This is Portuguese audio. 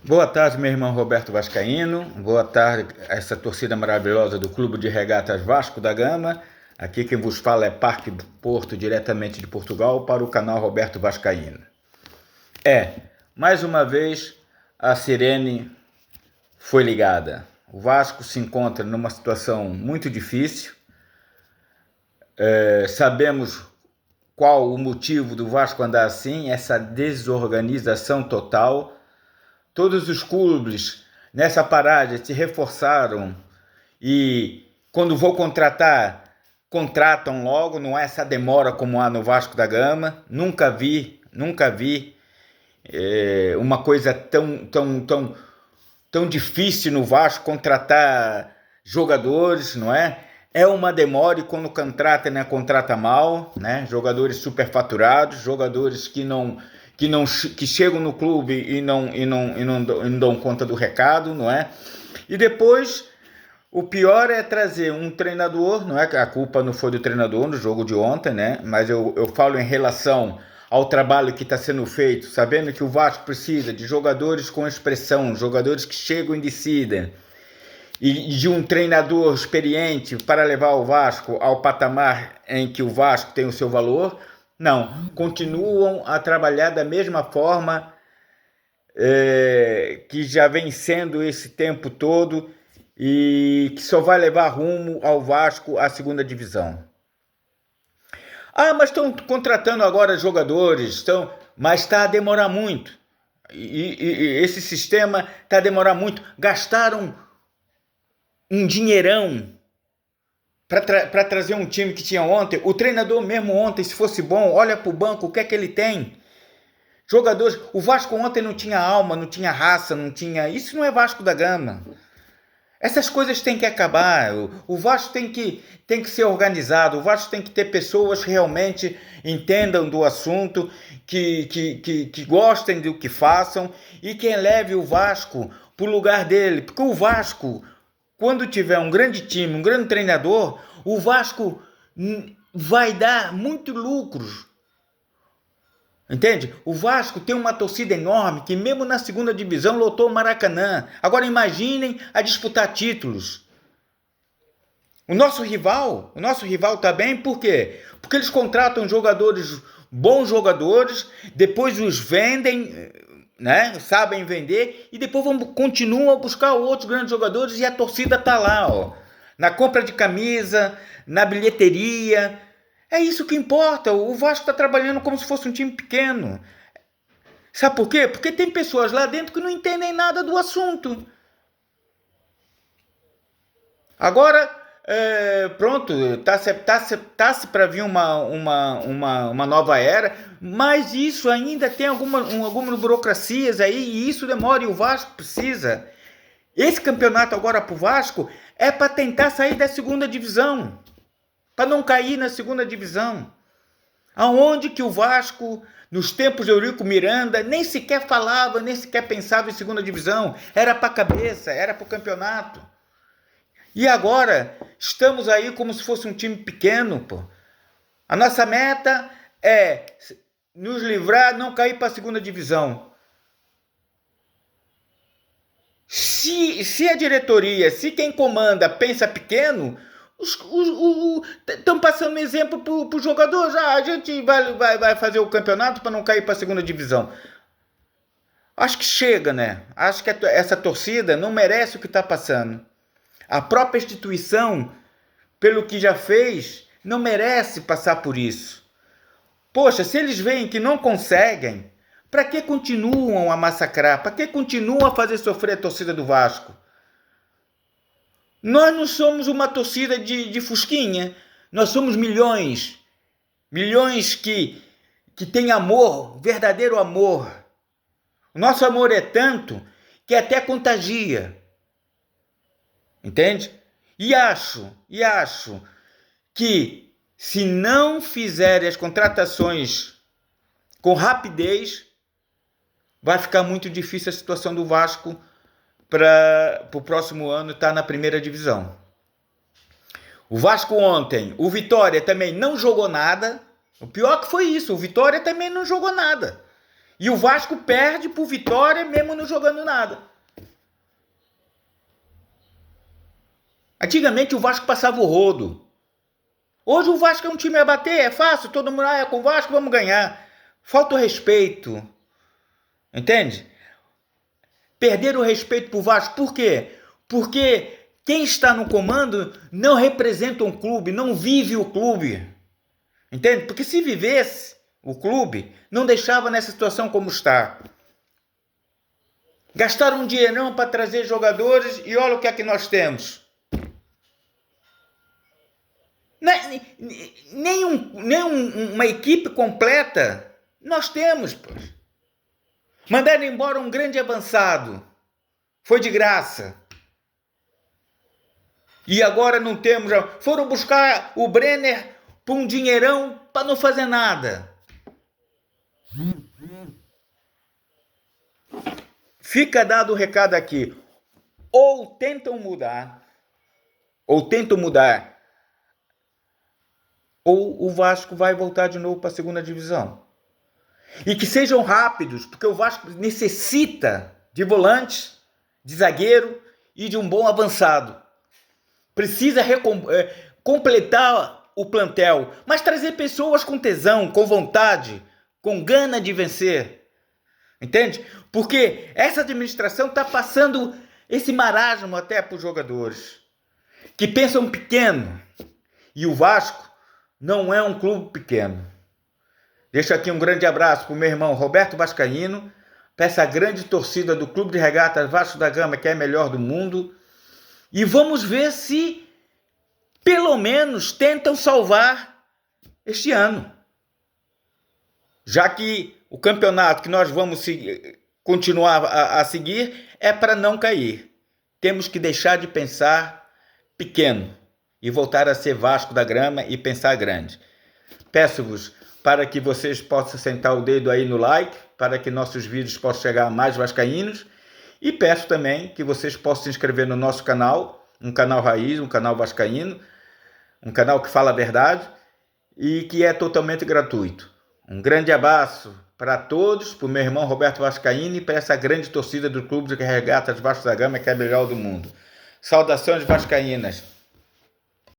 Boa tarde, meu irmão Roberto Vascaíno. Boa tarde a essa torcida maravilhosa do Clube de Regatas Vasco da Gama. Aqui quem vos fala é Parque do Porto, diretamente de Portugal, para o canal Roberto Vascaíno. Mais uma vez a sirene foi ligada. O Vasco se encontra numa situação muito difícil. Sabemos qual o motivo do Vasco andar assim, essa desorganização total. Todos os clubes nessa parada se reforçaram e quando vou contratar, contratam logo, não é essa demora como há no Vasco da Gama. Nunca vi uma coisa tão difícil no Vasco contratar jogadores, não é? É uma demora e quando contrata, né, contrata mal, né? Jogadores superfaturados, jogadores que chegam no clube e não dão conta do recado, não é? E depois, o pior é trazer um treinador, não é que a culpa não foi do treinador no jogo de ontem, né? Mas eu falo em relação ao trabalho que está sendo feito, sabendo que o Vasco precisa de jogadores com expressão, jogadores que chegam e decidem, e de um treinador experiente para levar o Vasco ao patamar em que o Vasco tem o seu valor. Não, continuam a trabalhar da mesma forma que já vem sendo esse tempo todo e que só vai levar rumo ao Vasco à segunda divisão. Mas estão contratando agora jogadores, mas está a demorar muito. E esse sistema está a demorar muito. Gastaram um dinheirão para trazer um time que tinha ontem. O treinador mesmo ontem, se fosse bom, olha para o banco, o que é que ele tem? Jogadores, o Vasco ontem não tinha alma, não tinha raça, não tinha... Isso não é Vasco da Gama. Essas coisas têm que acabar. O Vasco tem que ser organizado. O Vasco tem que ter pessoas que realmente entendam do assunto, que gostem do que façam e que eleve o Vasco para o lugar dele. Porque o Vasco, quando tiver um grande time, um grande treinador, o Vasco vai dar muito lucros. Entende? O Vasco tem uma torcida enorme que mesmo na segunda divisão lotou o Maracanã. Agora imaginem a disputar títulos. O nosso rival está bem, por quê? Porque eles contratam jogadores, bons jogadores, depois os vendem, né? Sabem vender e depois continuam a buscar outros grandes jogadores e a torcida está lá, ó, na compra de camisa, na bilheteria. É isso que importa. O Vasco está trabalhando como se fosse um time pequeno. Sabe por quê? Porque tem pessoas lá dentro que não entendem nada do assunto. Agora, pronto, tá-se para vir uma nova era, mas isso ainda tem algumas burocracias aí e isso demora e o Vasco precisa. Esse campeonato agora para o Vasco é para tentar sair da segunda divisão. Para não cair na segunda divisão. Aonde que o Vasco, nos tempos de Eurico Miranda, nem sequer falava, nem sequer pensava em segunda divisão. Era para a cabeça, era para o campeonato. E agora, estamos aí como se fosse um time pequeno, pô. A nossa meta é nos livrar, não cair para a segunda divisão. Se a diretoria, se quem comanda pensa pequeno... Estão passando um exemplo para os jogadores. A gente vai fazer o campeonato para não cair para a segunda divisão. Acho que chega, né? Acho que essa torcida não merece o que está passando. A própria instituição, pelo que já fez, não merece passar por isso. Poxa, se eles veem que não conseguem, para que continuam a massacrar? Para que continuam a fazer sofrer a torcida do Vasco? Nós não somos uma torcida de fusquinha. Nós somos milhões. Milhões que têm amor, verdadeiro amor. O nosso amor é tanto que até contagia. Entende? E acho que se não fizerem as contratações com rapidez, vai ficar muito difícil a situação do Vasco para o próximo ano estar na primeira divisão. O Vasco ontem, o Vitória também não jogou nada. O pior que foi isso, o Vitória também não jogou nada. E o Vasco perde por Vitória mesmo não jogando nada. Antigamente o Vasco passava o rodo. Hoje o Vasco é um time a bater, é fácil, todo mundo é com o Vasco, vamos ganhar. Falta o respeito. Entende? Perder o respeito pro Vasco, por quê? Porque quem está no comando não representa um clube, não vive o clube. Entende? Porque se vivesse o clube, não deixava nessa situação como está. Gastaram um dinheirão para trazer jogadores e olha o que é que nós temos. Nem uma equipe completa nós temos, pô. Mandaram embora um grande avançado. Foi de graça. E agora não temos. Foram buscar o Brenner por um dinheirão para não fazer nada. Fica dado o recado aqui. Ou tentam mudar, ou o Vasco vai voltar de novo para a segunda divisão. E que sejam rápidos, porque o Vasco necessita de volantes, de zagueiro e de um bom avançado. Precisa completar o plantel, mas trazer pessoas com tesão, com vontade, com gana de vencer. Entende? Porque essa administração está passando esse marasmo até para os jogadores, que pensam pequeno. E o Vasco não é um clube pequeno. Deixo aqui um grande abraço para o meu irmão Roberto Vascaíno, para essa grande torcida do Clube de Regatas Vasco da Gama, que é a melhor do mundo. E vamos ver se, pelo menos, tentam salvar este ano. Já que o campeonato que nós vamos continuar a seguir é para não cair. Temos que deixar de pensar pequeno e voltar a ser Vasco da Gama e pensar grande. Peço-vos para que vocês possam sentar o dedo aí no like, para que nossos vídeos possam chegar a mais vascaínos. E peço também que vocês possam se inscrever no nosso canal, um canal raiz, um canal vascaíno, um canal que fala a verdade e que é totalmente gratuito. Um grande abraço para todos, para o meu irmão Roberto Vascaíno e para essa grande torcida do Clube de Regatas Vasco da Gama, que é a melhor do mundo. Saudações vascaínas!